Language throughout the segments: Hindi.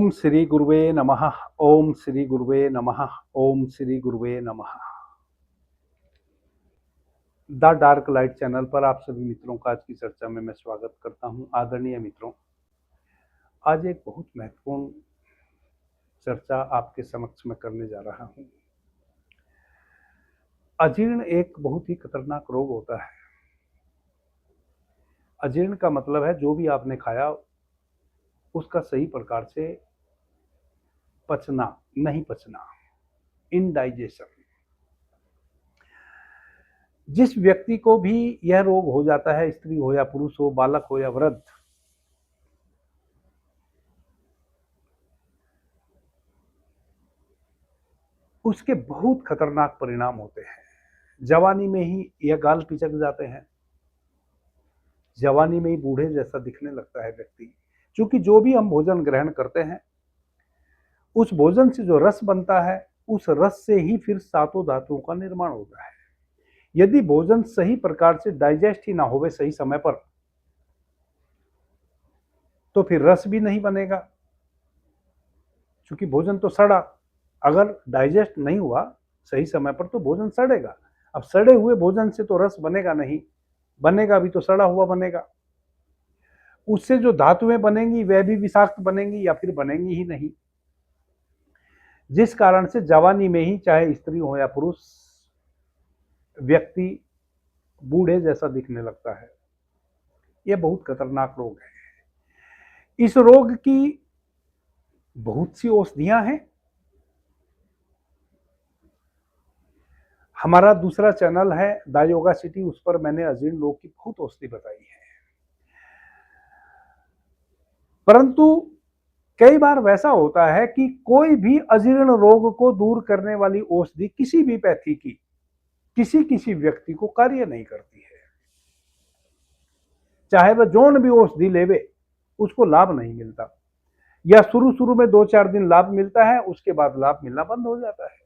ओम श्री गुरुवे नमः। ओम श्री गुरुवे नमः। ओम श्री गुरुवे नमः। द डार्क लाइट चैनल पर आप सभी मित्रों का आज की चर्चा में मैं स्वागत करता हूं। आदरणीय मित्रों, आज एक बहुत महत्वपूर्ण चर्चा आपके समक्ष में करने जा रहा हूं। अजीर्ण एक बहुत ही खतरनाक रोग होता है। अजीर्ण का मतलब है जो भी आपने खाया उसका सही प्रकार से पचना, नहीं पचना, इनडाइजेशन। जिस व्यक्ति को भी यह रोग हो जाता है, स्त्री हो या पुरुष हो, बालक हो या वृद्ध, उसके बहुत खतरनाक परिणाम होते हैं। जवानी में ही यह गाल पिचक जाते हैं, जवानी में ही बूढ़े जैसा दिखने लगता है व्यक्ति। क्योंकि जो भी हम भोजन ग्रहण करते हैं उस भोजन से जो रस बनता है उस रस से ही फिर सातों धातुओं का निर्माण होता है। यदि भोजन सही प्रकार से डाइजेस्ट ही ना होवे सही समय पर, तो फिर रस भी नहीं बनेगा, क्योंकि भोजन तो सड़ा। अगर डाइजेस्ट नहीं हुआ सही समय पर तो भोजन सड़ेगा। अब सड़े हुए भोजन से तो रस बनेगा नहीं, बनेगा भी तो सड़ा हुआ बनेगा। उससे जो धातुएं बनेंगी वह भी विषाक्त बनेंगी या फिर बनेंगी ही नहीं। जिस कारण से जवानी में ही चाहे स्त्री हो या पुरुष, व्यक्ति बूढ़े जैसा दिखने लगता है। यह बहुत खतरनाक रोग है। इस रोग की बहुत सी औषधियां हैं। हमारा दूसरा चैनल है द योगा सिटी, उस पर मैंने अजीर्ण रोग की बहुत औषधि बताई है। परंतु कई बार वैसा होता है कि कोई भी अजीर्ण रोग को दूर करने वाली औषधि किसी भी पैथी की किसी किसी व्यक्ति को कार्य नहीं करती है। चाहे वह जौन भी औषधि लेवे उसको लाभ नहीं मिलता, या शुरू में 2-4 दिन लाभ मिलता है, उसके बाद लाभ मिलना बंद हो जाता है।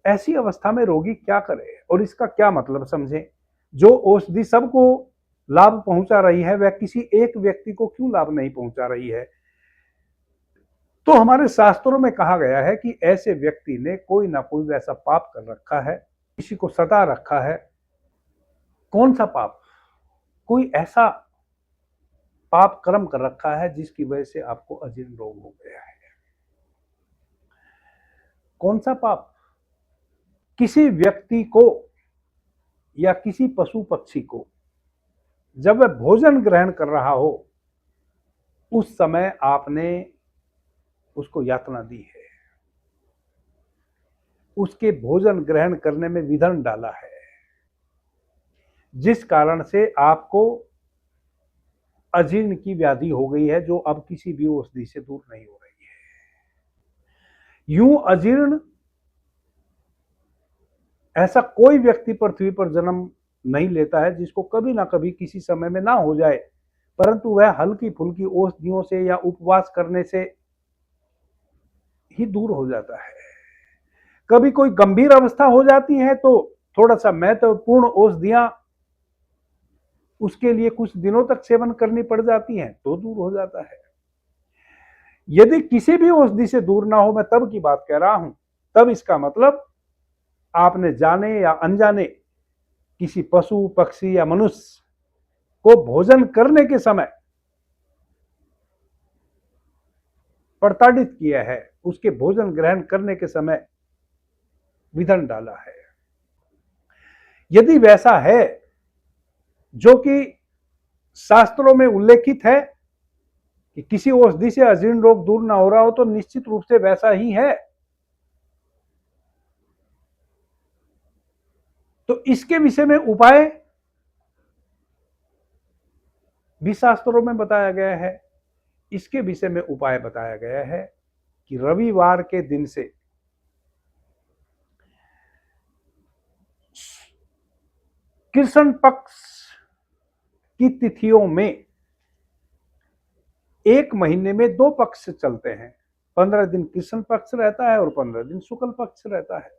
ऐसी अवस्था में रोगी क्या करे और इसका क्या मतलब समझे। जो औषधि सबको लाभ पहुंचा रही है वह किसी एक व्यक्ति को क्यों लाभ नहीं पहुंचा रही है। तो हमारे शास्त्रों में कहा गया है कि ऐसे व्यक्ति ने कोई ना कोई वैसा पाप कर रखा है, किसी को सता रखा है। कौन सा पाप? कोई ऐसा पाप कर्म कर रखा है जिसकी वजह से आपको अजीर्ण रोग हो गया है। कौन सा पाप? किसी व्यक्ति को या किसी पशु पक्षी को जब वह भोजन ग्रहण कर रहा हो उस समय आपने उसको यातना दी है, उसके भोजन ग्रहण करने में विघ्न डाला है, जिस कारण से आपको अजीर्ण की व्याधि हो गई है, जो अब किसी भी औषधि से दूर नहीं हो रही है। यूं अजीर्ण ऐसा कोई व्यक्ति पृथ्वी पर जन्म नहीं लेता है जिसको कभी ना कभी किसी समय में ना हो जाए, परंतु वह हल्की फुल्की औषधियों से या उपवास करने से ही दूर हो जाता है। कभी कोई गंभीर अवस्था हो जाती है तो थोड़ा सा महत्वपूर्ण औषधियां उसके लिए कुछ दिनों तक सेवन करनी पड़ जाती हैं तो दूर हो जाता है। यदि किसी भी औषधि से दूर ना हो, मैं तब की बात कह रहा हूं, तब इसका मतलब आपने जाने या अनजाने किसी पशु पक्षी या मनुष्य को भोजन करने के समय प्रताड़ित किया है, उसके भोजन ग्रहण करने के समय विघ्न डाला है। यदि वैसा है जो कि शास्त्रों में उल्लेखित है कि किसी औषधि से अजीर्ण रोग दूर ना हो रहा हो, तो निश्चित रूप से वैसा ही है। तो इसके विषय में उपाय भी शास्त्रों में बताया गया है। इसके विषय में उपाय बताया गया है कि रविवार के दिन से कृष्ण पक्ष की तिथियों में, एक महीने में 2 पक्ष चलते हैं। 15 दिन कृष्ण पक्ष रहता है और 15 दिन शुक्ल पक्ष रहता है।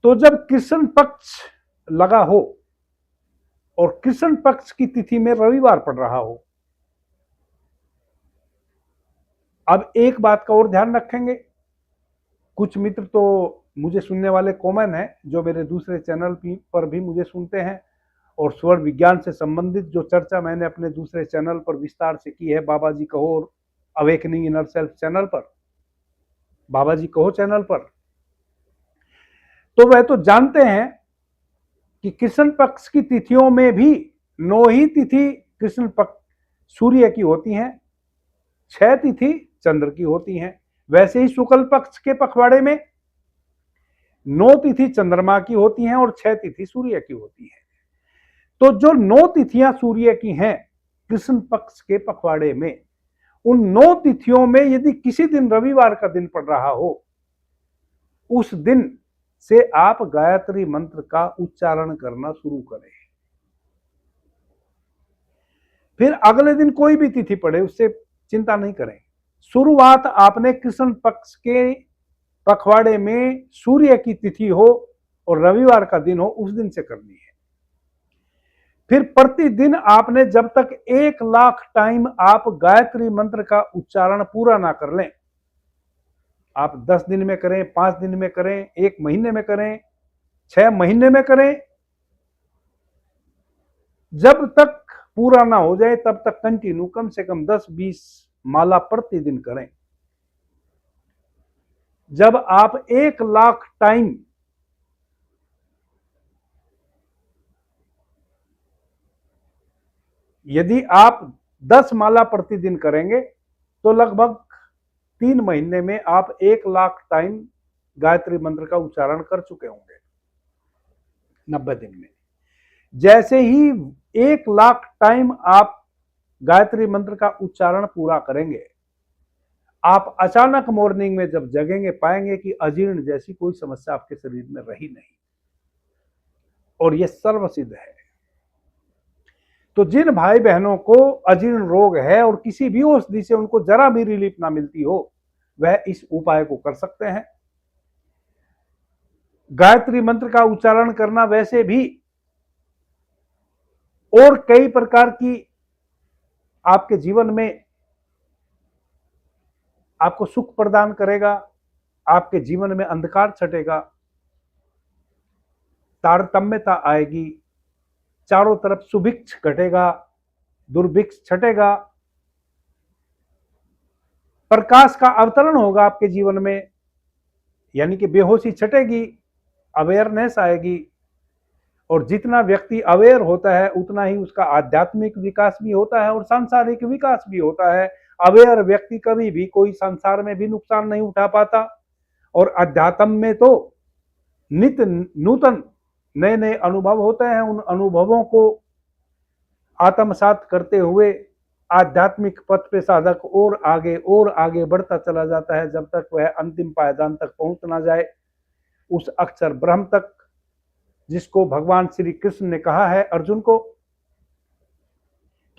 तो जब कृष्ण पक्ष लगा हो और कृष्ण पक्ष की तिथि में रविवार पड़ रहा हो, अब एक बात का और ध्यान रखेंगे, कुछ मित्र तो मुझे सुनने वाले कॉमन है, जो मेरे दूसरे चैनल पर भी मुझे सुनते हैं, और स्वर विज्ञान से संबंधित जो चर्चा मैंने अपने दूसरे चैनल पर विस्तार से की है, बाबा जी कहो और अवेकनिंग इनर सेल्फ चैनल पर, बाबा जी कहो चैनल पर, तो वह तो जानते हैं कि कृष्ण पक्ष की तिथियों में भी 9 ही तिथि कृष्ण पक्ष सूर्य की होती हैं, 6 तिथि चंद्र की होती हैं। वैसे ही शुक्ल पक्ष के पखवाड़े में 9 तिथि चंद्रमा की होती हैं और 6 तिथि सूर्य की होती हैं। तो जो 9 तिथियां सूर्य की हैं कृष्ण पक्ष के पखवाड़े में, उन 9 तिथियों में यदि किसी दिन रविवार का दिन पड़ रहा हो, उस दिन से आप गायत्री मंत्र का उच्चारण करना शुरू करें। फिर अगले दिन कोई भी तिथि पड़े उससे चिंता नहीं करें। शुरुआत आपने कृष्ण पक्ष के पखवाड़े में सूर्य की तिथि हो और रविवार का दिन हो, उस दिन से करनी है। फिर प्रतिदिन आपने जब तक 1,00,000 टाइम आप गायत्री मंत्र का उच्चारण पूरा ना कर लें, आप 10 दिन में करें, 5 दिन में करें, 1 महीने में करें, 6 महीने में करें, जब तक पूरा ना हो जाए तब तक कंटिन्यू कम से कम 10-20 माला प्रतिदिन करें। जब आप 1,00,000 टाइम यदि आप 10 माला प्रतिदिन करेंगे तो लगभग 3 महीने में आप 1,00,000 टाइम गायत्री मंत्र का उच्चारण कर चुके होंगे 90 दिन में। जैसे ही 1,00,000 टाइम आप गायत्री मंत्र का उच्चारण पूरा करेंगे, आप अचानक मॉर्निंग में जब जगेंगे पाएंगे कि अजीर्ण जैसी कोई समस्या आपके शरीर में रही नहीं, और यह सर्वसिद्ध है। तो जिन भाई बहनों को अजीर्ण रोग है और किसी भी औषधि से उनको जरा भी रिलीफ ना मिलती हो, वह इस उपाय को कर सकते हैं। गायत्री मंत्र का उच्चारण करना वैसे भी और कई प्रकार की आपके जीवन में आपको सुख प्रदान करेगा, आपके जीवन में अंधकार छटेगा, तारतम्यता आएगी, चारों तरफ सुभिक्ष घटेगा, दुर्भिक्ष छटेगा, प्रकाश का अवतरण होगा आपके जीवन में, यानी कि बेहोशी छटेगी, अवेयरनेस आएगी। और जितना व्यक्ति अवेयर होता है उतना ही उसका आध्यात्मिक विकास भी होता है और सांसारिक विकास भी होता है। अवेयर व्यक्ति कभी भी कोई संसार में भी नुकसान नहीं उठा पाता, और अध्यात्म में तो नित्य नूतन नए नए अनुभव होते हैं। उन अनुभवों को आत्मसात करते हुए आध्यात्मिक पथ पे साधक और आगे बढ़ता चला जाता है, जब तक वह अंतिम पायदान तक पहुंच ना जाए, उस अक्षर ब्रह्म तक, जिसको भगवान श्री कृष्ण ने कहा है अर्जुन को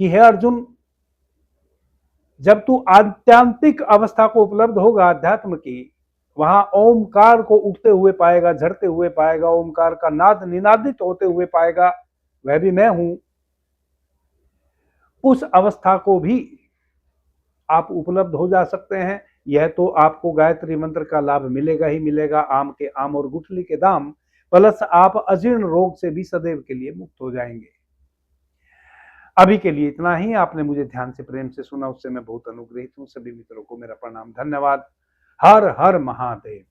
कि हे अर्जुन, जब तू आत्यांतिक अवस्था को उपलब्ध होगा अध्यात्म की, वहां ओमकार को उठते हुए पाएगा, झड़ते हुए पाएगा, ओमकार का नाद निनादित होते हुए पाएगा, वह भी मैं हूं। उस अवस्था को भी आप उपलब्ध हो जा सकते हैं। यह तो आपको गायत्री मंत्र का लाभ मिलेगा ही मिलेगा, आम के आम और गुठली के दाम, प्लस आप अजीर्ण रोग से भी सदैव के लिए मुक्त हो जाएंगे। अभी के लिए इतना ही। आपने मुझे ध्यान से प्रेम से सुना, उससे मैं बहुत अनुग्रहित हूं। सभी मित्रों को मेरा प्रणाम, धन्यवाद। हर हर महादेव।